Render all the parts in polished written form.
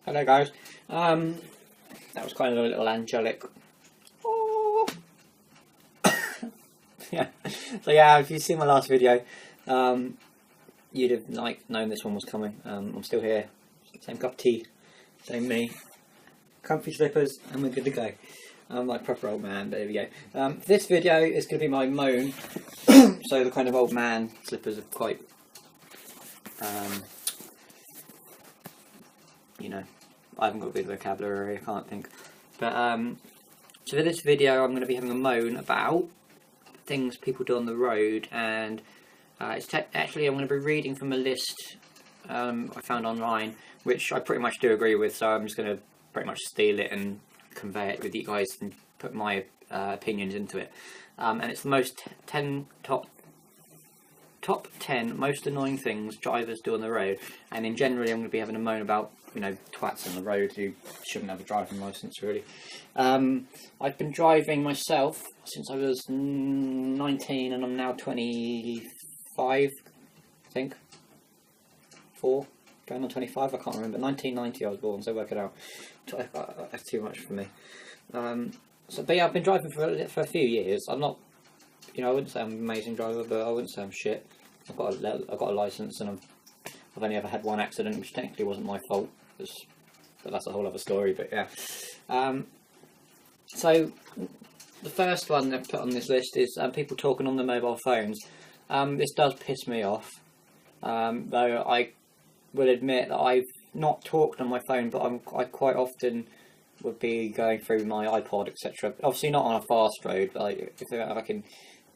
Hello guys. That was kind of a little angelic. Oh. Yeah. So yeah, if you've seen my last video, you'd have known this one was coming. I'm still here. Same cup of tea, same me. Comfy slippers, and we're good to go. I'm like proper old man. There we go. This video is going to be my moan. So the kind of old man slippers are quite, you know, I haven't got good vocabulary, I can't think. But so for this video I'm going to be having a moan about things people do on the road, and actually I'm going to be reading from a list I found online, which I pretty much do agree with, so I'm just going to pretty much steal it and convey it with you guys and put my opinions into it. And it's the most top 10 most annoying things drivers do on the road, and in generally I'm going to be having a moan about, you know, twats on the road who shouldn't have a driving licence really. I've been driving myself since I was 19 and I'm now 25, I think. 4, going on 25, I can't remember. 1990 I was born, so work it out. That's too much for me. But yeah, I've been driving for a few years. I'm not, you know, I wouldn't say I'm an amazing driver, but I wouldn't say I'm shit. I've got a licence, and I've only ever had one accident, which technically wasn't my fault. But that's a whole other story. But yeah. So the first one they've put on this list is people talking on their mobile phones. This does piss me off. Though I will admit that I've not talked on my phone, but I quite often would be going through my iPod, etc. Obviously not on a fast road, but like if they're like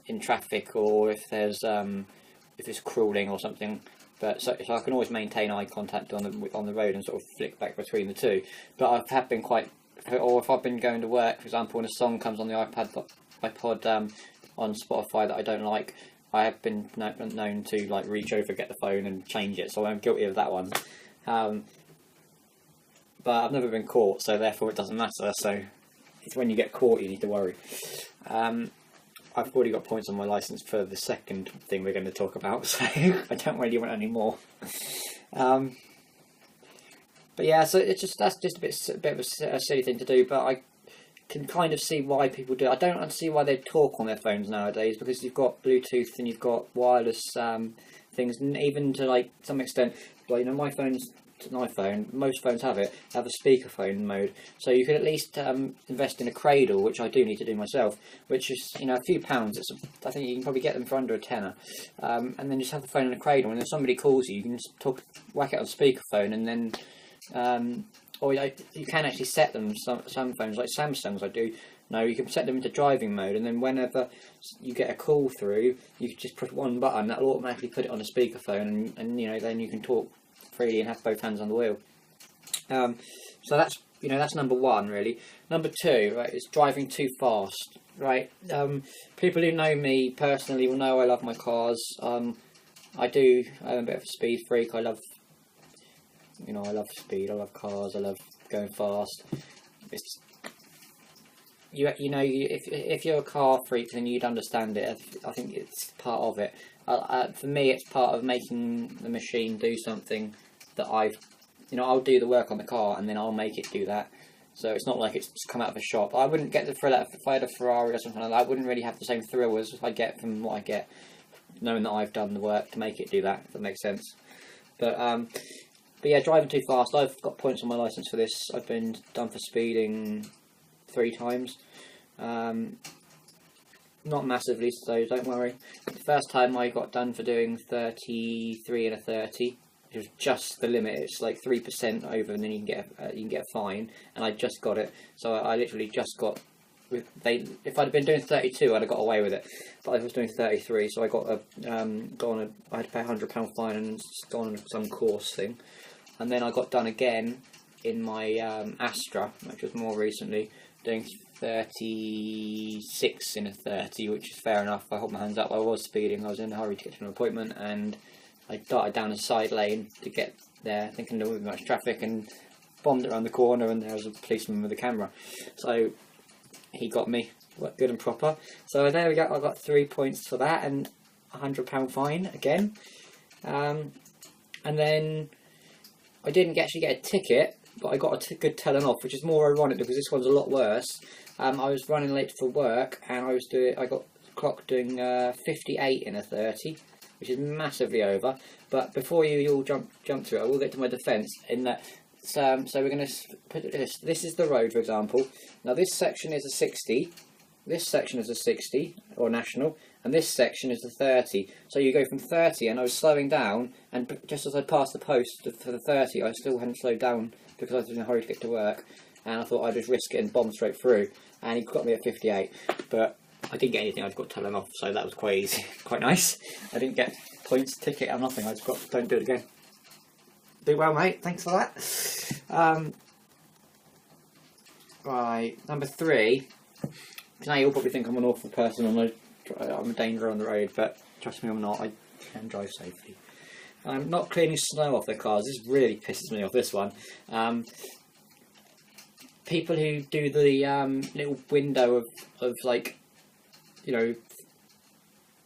in traffic, or if there's if it's crawling or something. But so I can always maintain eye contact on the road and sort of flick back between the two. But I have been quite, or if I've been going to work, for example, and a song comes on the iPod on Spotify that I don't like, I have been known to like reach over, get the phone, and change it. So I'm guilty of that one. But I've never been caught, so therefore it doesn't matter. So it's when you get caught you need to worry. I've already got points on my licence for the second thing we're going to talk about, so I don't really want any more. But yeah, so that's just a bit of a silly thing to do, but I can kind of see why people do it. I don't see why they talk on their phones nowadays, because you've got Bluetooth and you've got wireless things, and even to like some extent, like, you know, my phone's an iPhone, most phones have a speakerphone mode, so you could at least invest in a cradle, which I do need to do myself, which is, you know, a few pounds. I think you can probably get them for under a tenner, and then just have the phone in a cradle, and if somebody calls you, you can just whack it on speakerphone, and then or you can actually set them, some phones like Samsung's I do know, you can set them into driving mode, and then whenever you get a call through, you can just push one button, that'll automatically put it on a speakerphone, and you know, then you can talk freely and have both hands on the wheel. So that's, you know, that's number one really. Number two, right, is driving too fast. Right, people who know me personally will know I love my cars. I'm a bit of a speed freak. I love speed. I love cars. I love going fast. If you're a car freak, then you'd understand it. I think it's part of it. For me, it's part of making the machine do something that I'll do the work on the car, and then I'll make it do that. So it's not like it's just come out of a shop. I wouldn't get the thrill out if I had a Ferrari or something like that. I wouldn't really have the same thrill as I get from what I get knowing that I've done the work to make it do that, if that makes sense. But yeah, driving too fast. I've got points on my licence for this. I've been done for speeding 3 times. Not massively, so don't worry. The first time I got done for doing 33 and a 30. It was just the limit. It's like 3% over, and then you can get a fine. And I just got it, so I literally just got. If I'd been doing 32, I'd have got away with it. But I was doing 33, so I got I had to pay £100 fine and go on some course thing. And then I got done again in my Astra, which was more recently, doing 36 in a 30, which is fair enough. I hold my hands up. I was speeding. I was in a hurry to get to an appointment, and I darted down a side lane to get there, thinking there wouldn't be much traffic, and bombed it around the corner, and there was a policeman with a camera. So he got me good and proper. So there we go. I got 3 points for that, and £100 fine again. And then I didn't actually get a ticket, but I got a good telling off, which is more ironic because this one's a lot worse. I was running late for work, and I got clocked doing 58 in a 30, which is massively over. But before you all jump to it, I will get to my defence in that. So we're going to put this. This is the road, for example. Now this section is a 60. This section is a 60 or national, and this section is a 30. So you go from 30, and I was slowing down, and just as I passed the post for the 30, I still hadn't slowed down because I was in a hurry to get to work, and I thought I'd just risk it and bomb straight through. And he got me at 58, but I didn't get anything. I just got telling off, so that was quite easy, quite nice. I didn't get points, ticket, or nothing. I just got don't do it again. Do well, mate. Thanks for that. Right, number 3. Now you'll probably think I'm an awful person. I'm a danger on the road, but trust me, I'm not. I can drive safely. I'm not cleaning snow off their cars. This really pisses me off. This one. People who do the little window of like, you know,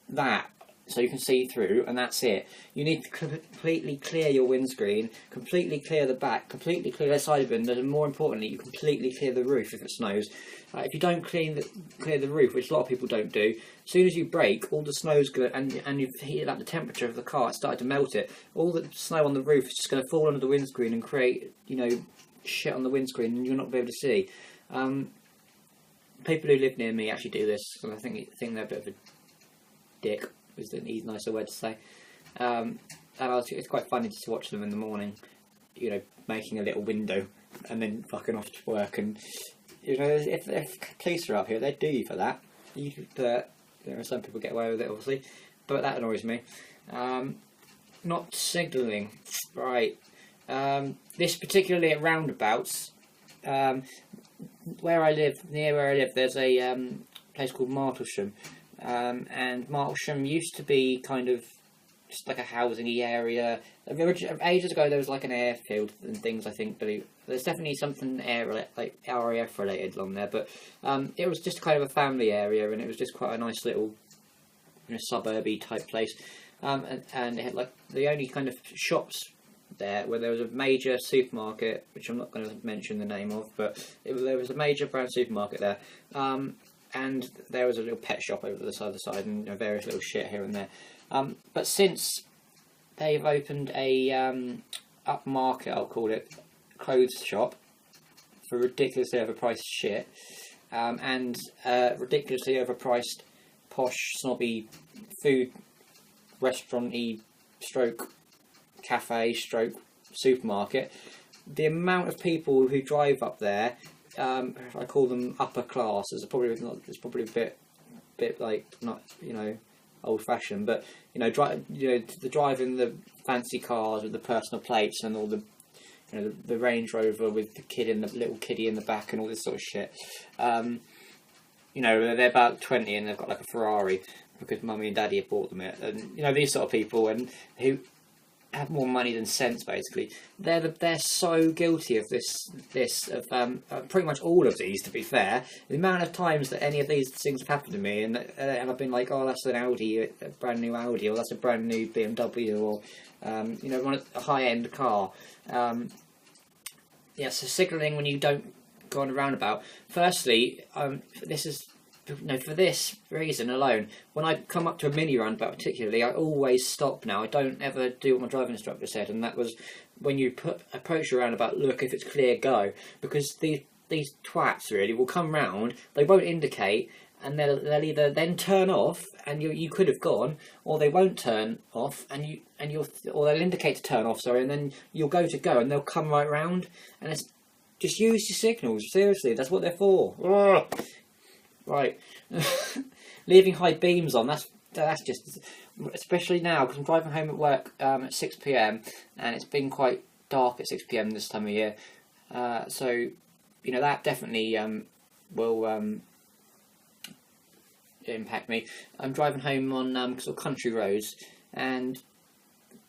that, so you can see through, and that's it. You need to completely clear your windscreen, completely clear the back, completely clear the side windows, and more importantly, you completely clear the roof if it snows. If you don't clear the roof, which a lot of people don't do, as soon as you brake, all the snow's going to, and you've heated up the temperature of the car, it's started to melt it. All the snow on the roof is just going to fall onto the windscreen and create, you know, shit on the windscreen, and you'll not be able to see. People who live near me actually do this, because I think they're a bit of a dick, is the nicer word to say. And it's quite funny to watch them in the morning, you know, making a little window and then fucking off to work. And you know, if police are up here, they'd do you for that. But you know, some people get away with it, obviously, but that annoys me. Not signalling, right? This particularly at roundabouts. Near where I live, there's a place called Martlesham. And Martlesham used to be kind of just like a housing-y area. Ages ago there was like an airfield and things, I think, but there's definitely something like RAF related along there, but it was just kind of a family area, and it was just quite a nice little, you know, suburby type place. And it had like the only kind of shops there where there was a major supermarket, which I'm not going to mention the name of, but there was a major brand supermarket there. And there was a little pet shop over the side, and you know, various little shit here and there. But since they've opened a upmarket, I'll call it, clothes shop for ridiculously overpriced shit, and ridiculously overpriced posh snobby food restaurant-y stroke cafe stroke supermarket, the amount of people who drive up there, I call them upper class. It's probably a bit like, not, you know, old fashioned, but you know, the driving the fancy cars with the personal plates and all the, you know, the Range Rover with the little kiddie in the back and all this sort of shit. You know, they're about 20 and they've got like a Ferrari because mummy and daddy have bought them it, and you know, these sort of people, and who have more money than sense, basically. They're so guilty of this pretty much all of these, to be fair. The amount of times that any of these things have happened to me, and I've been like, oh, that's an Audi, a brand new Audi, or that's a brand new BMW, or you know, a high-end car. Yeah, so signalling when you don't go on a roundabout. Firstly, this is, you know, for this reason alone, when I come up to a mini roundabout particularly, I always stop now. I don't ever do what my driving instructor said, and that was, when you approach a roundabout, look if it's clear, go. Because these twats really will come round, they won't indicate, and they'll either then turn off, and you could have gone, or they won't turn off, or they'll indicate to turn off, sorry, and then you'll go, and they'll come right round, and it's just use your signals, seriously, that's what they're for. Ugh. Right, leaving high beams on, that's just, especially now, because I'm driving home at work at 6 PM, and it's been quite dark at 6 PM this time of year, so, you know, that definitely will impact me. I'm driving home on sort of country roads, and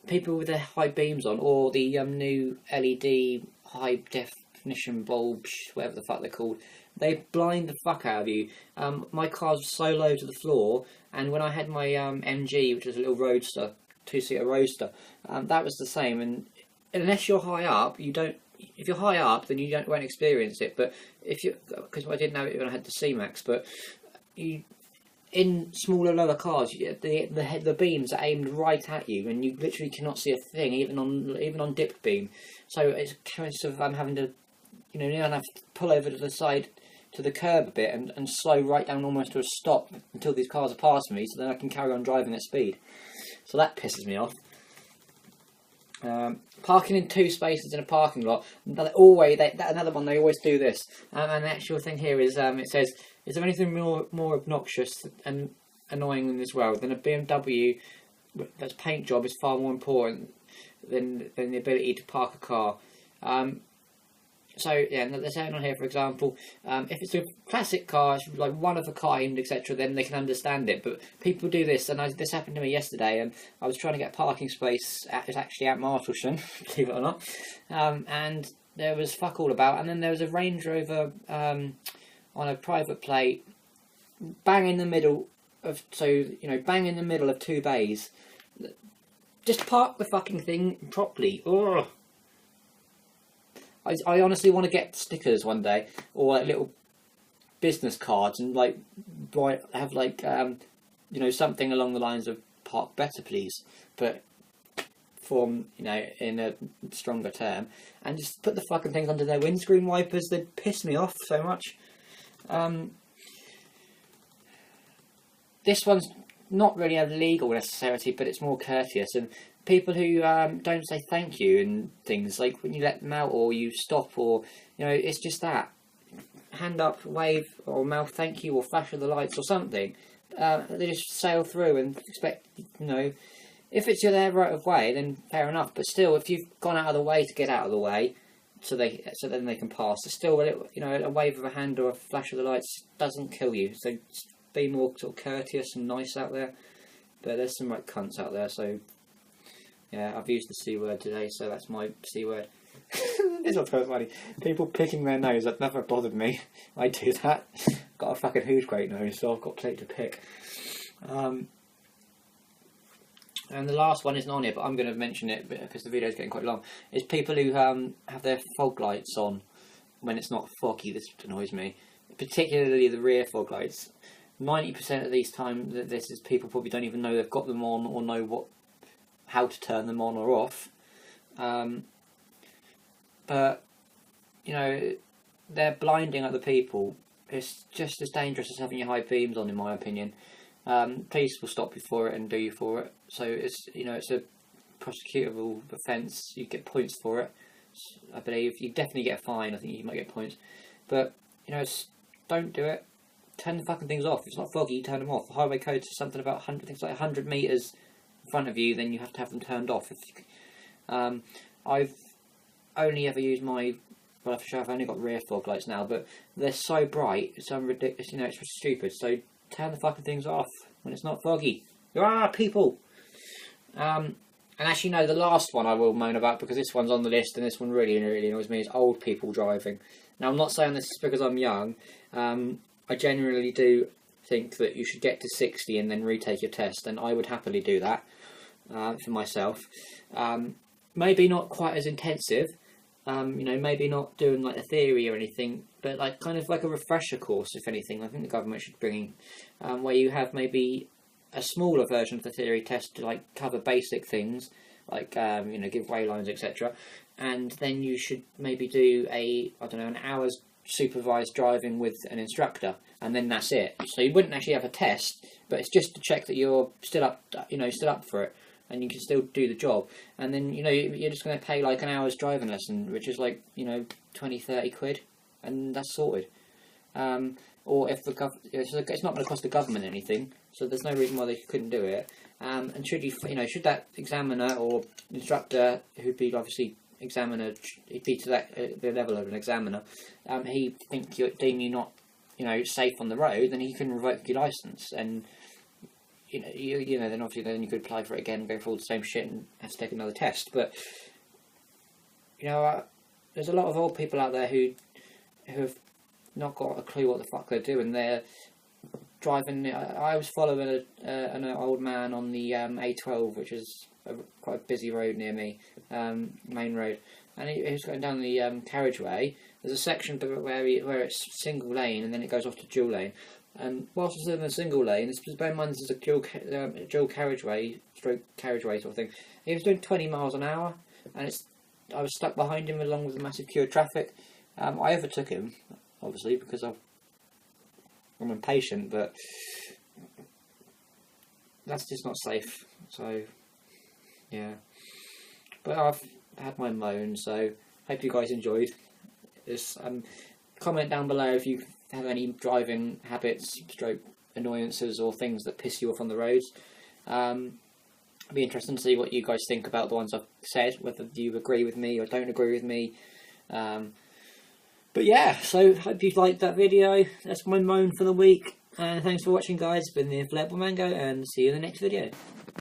people with their high beams on, or the new LED high definition bulbs, whatever the fuck they're called, they blind the fuck out of you. My car's so low to the floor, and when I had my MG, which was a little roadster, 2-seater roadster, that was the same, and unless you're high up, you don't. If you're high up, then you won't experience it. But if you, because I didn't know it when I had the C-Max, but you, in smaller, lower cars, the beams are aimed right at you, and you literally cannot see a thing, even on dipped beam. So it's a case of I'm having to, now I have to pull over to the side, to the curb a bit, and slow right down almost to a stop until these cars are passing me, so then I can carry on driving at speed. So that pisses me off. Parking in 2 spaces in a parking lot. Another one, they always do this. And the actual thing here is, it says, is there anything more obnoxious and annoying in this world than a BMW that's paint job is far more important than the ability to park a car? So yeah, they're saying on here, for example, if it's a classic car, it's like one of a kind, etc., then they can understand it. But people do this, and this happened to me yesterday, and I was trying to get a parking space. It's actually at Martlesham, believe it or not, and there was fuck all about. And then there was a Range Rover on a private plate, bang in the middle of bang in the middle of 2 bays. Just park the fucking thing properly. Ugh. I honestly want to get stickers one day, or like little business cards, and have something along the lines of "Park better, please," but in a stronger term, and just put the fucking things under their windscreen wipers. They piss me off so much. This one's not really a legal necessity, but it's more courteous. And people who don't say thank you and things, like when you let them out or you stop, or it's just that hand up, wave, or mouth thank you, or flash of the lights or something. They just sail through and expect, if it's their right of way, then fair enough. But still, if you've gone out of the way to get out of the way, so then they can pass, it's still a wave of a hand or a flash of the lights doesn't kill you. So be more sort of courteous and nice out there. But there's some right cunts out there, so yeah, I've used the C word today, so that's my C word. It's not so funny. People picking their nose, that never bothered me. I do that. Got a fucking huge great nose, so I've got plenty to pick. And the last one isn't on here, but I'm going to mention it because the video is getting quite long. Is people who have their fog lights on when it's not foggy. This annoys me, particularly the rear fog lights. 90% of these times, this is people probably don't even know they've got them on or know how to turn them on or off. But they're blinding other people. It's just as dangerous as having your high beams on, in my opinion. Police will stop you for it and do you for it. So it's a prosecutable offence. You get points for it. I believe you definitely get a fine. I think you might get points, but don't do it. Turn the fucking things off. If it's not foggy, turn them off. The highway code says something about 100 metres in front of you, then you have to have them turned off. I've only ever used my, well, for sure I've only got rear fog lights now, but they're so bright, it's so ridiculous, it's just stupid. So turn the fucking things off when it's not foggy. People! And actually, no, the last one I will moan about, because this one's on the list, and this one really, really annoys me, is old people driving. Now, I'm not saying this is because I'm young. I generally do think that you should get to 60 and then retake your test, and I would happily do that for myself. Maybe not quite as intensive, maybe not doing like a theory or anything, but kind of like a refresher course, if anything. I think the government should bring where you have maybe a smaller version of the theory test to cover basic things, give way lines, etc. And then you should maybe do an hour's supervised driving with an instructor, and then that's it. So you wouldn't actually have a test, but it's just to check that you're still up for it, and you can still do the job. And then you're just going to pay an hour's driving lesson, which is 20-30 quid, and that's sorted. Or if it's not going to cost the government anything, so there's no reason why they couldn't do it. And should should that examiner or instructor, who'd be obviously examiner, he'd be to the level of an examiner, he deem you not safe on the road, then he can revoke your license, and then obviously then you could apply for it again and go through all the same shit and have to take another test. But there's a lot of old people out there who have not got a clue what the fuck they're doing. They're driving. I was following an old man on the A12, which is quite a busy road near me, main road, and he was going down the carriageway. There's a section where it's single lane, and then it goes off to dual lane. And whilst I was in the single lane, bear in mind this is a dual carriageway, stroke carriageway sort of thing. He was doing 20 miles an hour, and I was stuck behind him along with a massive queue of traffic. I overtook him, obviously, because I'm impatient, but that's just not safe. So, yeah. But I've had my moan, so hope you guys enjoyed this. Comment down below if you have any driving habits, stroke annoyances, or things that piss you off on the roads. It'd be interesting to see what you guys think about the ones I've said, whether you agree with me or don't agree with me. But yeah, so hope you liked that video. That's my moan for the week. And thanks for watching, guys. It's been the Inflatable Mango, and see you in the next video.